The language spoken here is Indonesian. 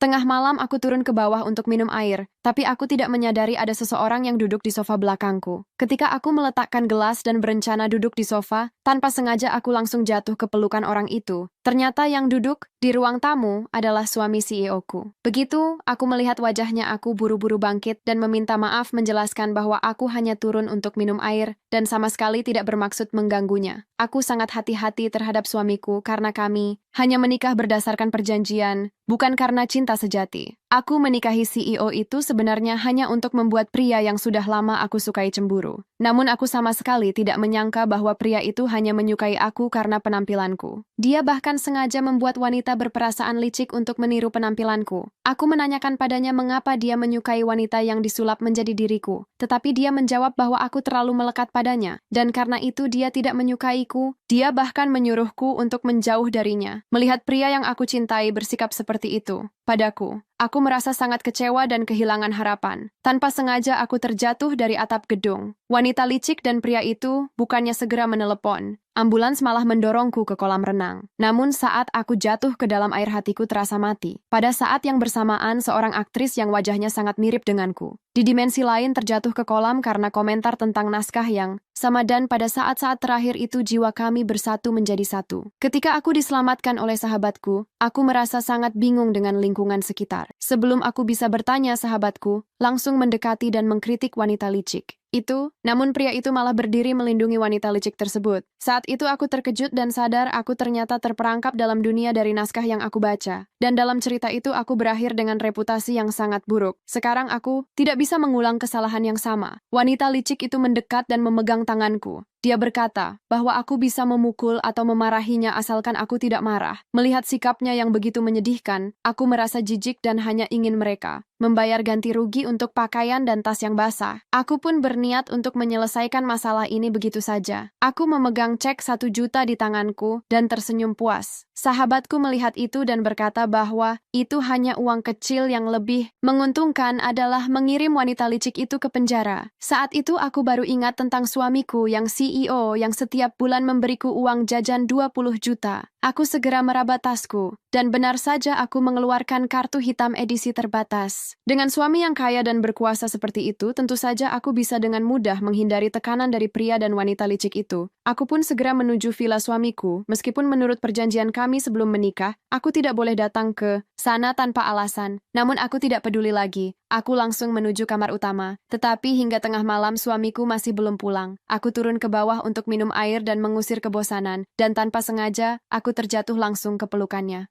Tengah malam aku turun ke bawah untuk minum air, tapi aku tidak menyadari ada seseorang yang duduk di sofa belakangku. Ketika aku meletakkan gelas dan berencana duduk di sofa, tanpa sengaja aku langsung jatuh ke pelukan orang itu. Ternyata yang duduk di ruang tamu adalah suami CEO-ku. Begitu aku melihat wajahnya, aku buru-buru bangkit dan meminta maaf, menjelaskan bahwa aku hanya turun untuk minum air dan sama sekali tidak bermaksud mengganggunya. Aku sangat hati-hati terhadap suamiku karena kami hanya menikah berdasarkan perjanjian, bukan karena cinta sejati. Aku menikahi CEO itu sebenarnya hanya untuk membuat pria yang sudah lama aku sukai cemburu. Namun aku sama sekali tidak menyangka bahwa pria itu hanya menyukai aku karena penampilanku. Dia bahkan sengaja membuat wanita berperasaan licik untuk meniru penampilanku. Aku menanyakan padanya mengapa dia menyukai wanita yang disulap menjadi diriku. Tetapi dia menjawab bahwa aku terlalu melekat padanya. Dan karena itu dia tidak menyukaiku. Dia bahkan menyuruhku untuk menjauh darinya. Melihat pria yang aku cintai bersikap seperti itu padaku, aku merasa sangat kecewa dan kehilangan harapan. Tanpa sengaja aku terjatuh dari atap gedung. Wanita licik dan pria itu bukannya segera menelepon. Ambulans malah mendorongku ke kolam renang. Namun saat aku jatuh ke dalam air, hatiku terasa mati. Pada saat yang bersamaan, seorang aktris yang wajahnya sangat mirip denganku di dimensi lain terjatuh ke kolam karena komentar tentang naskah yang sama, dan pada saat-saat terakhir itu jiwa kami bersatu menjadi satu. Ketika aku diselamatkan oleh sahabatku, aku merasa sangat bingung dengan lingkungan sekitar. Sebelum aku bisa bertanya, sahabatku langsung mendekati dan mengkritik wanita licik itu, namun pria itu malah berdiri melindungi wanita licik tersebut. Saat itu aku terkejut dan sadar aku ternyata terperangkap dalam dunia dari naskah yang aku baca. Dan dalam cerita itu aku berakhir dengan reputasi yang sangat buruk. Sekarang aku tidak bisa mengulang kesalahan yang sama. Wanita licik itu mendekat dan memegang tanganku. Dia berkata bahwa aku bisa memukul atau memarahinya asalkan aku tidak marah. Melihat sikapnya yang begitu menyedihkan, aku merasa jijik dan hanya ingin mereka membayar ganti rugi untuk pakaian dan tas yang basah. Aku pun berniat untuk menyelesaikan masalah ini begitu saja. Aku memegang cek 1 juta di tanganku dan tersenyum puas. Sahabatku melihat itu dan berkata bahwa itu hanya uang kecil, yang lebih menguntungkan adalah mengirim wanita licik itu ke penjara. Saat itu aku baru ingat tentang suamiku yang CEO yang setiap bulan memberiku uang jajan 20 juta. Aku segera meraba tasku, dan benar saja aku mengeluarkan kartu hitam edisi terbatas. Dengan suami yang kaya dan berkuasa seperti itu, tentu saja aku bisa dengan mudah menghindari tekanan dari pria dan wanita licik itu. Aku pun segera menuju villa suamiku, meskipun menurut perjanjian kami sebelum menikah, aku tidak boleh datang ke sana tanpa alasan. Namun aku tidak peduli lagi. Aku langsung menuju kamar utama. Tetapi hingga tengah malam suamiku masih belum pulang. Aku turun ke bawah untuk minum air dan mengusir kebosanan, dan tanpa sengaja, aku terjatuh langsung ke pelukannya.